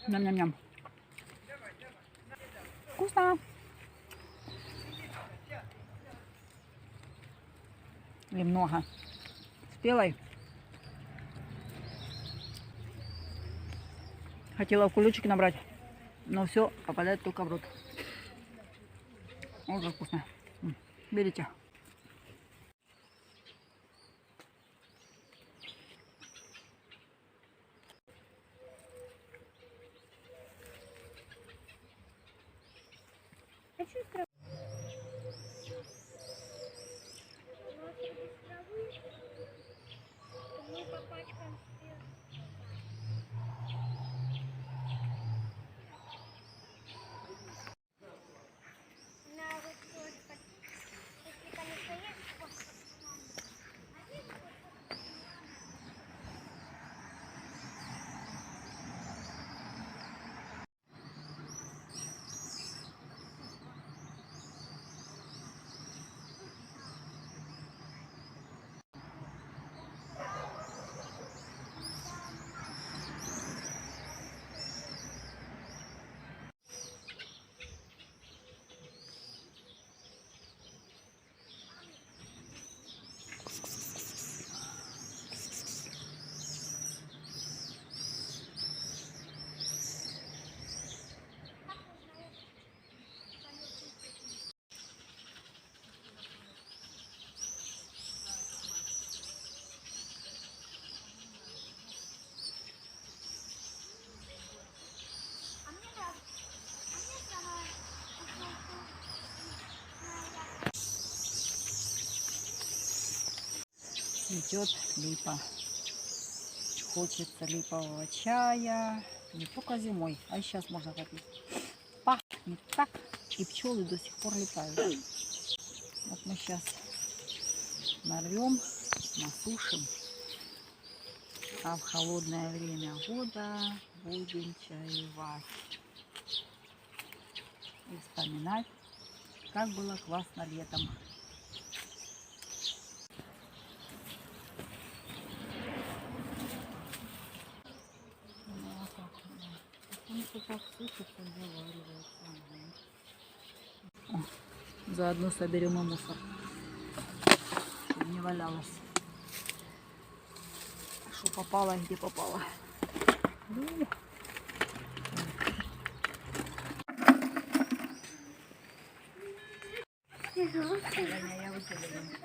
Ням-ням-ням. Вкусно. И много. Спелой. Хотела в кулечек набрать, но все попадает только в рот. Очень вкусно. Берите. Цветет липа. Хочется липового чая. Не только зимой, а и сейчас можно попить. Пахнет так, и пчелы до сих пор летают. Вот мы сейчас нарвем, насушим. А в холодное время года будем чаевать. И вспоминать, как было классно летом. О, заодно соберем и мусор, чтобы не валялось. Что попало, где попало. Я выкидываю.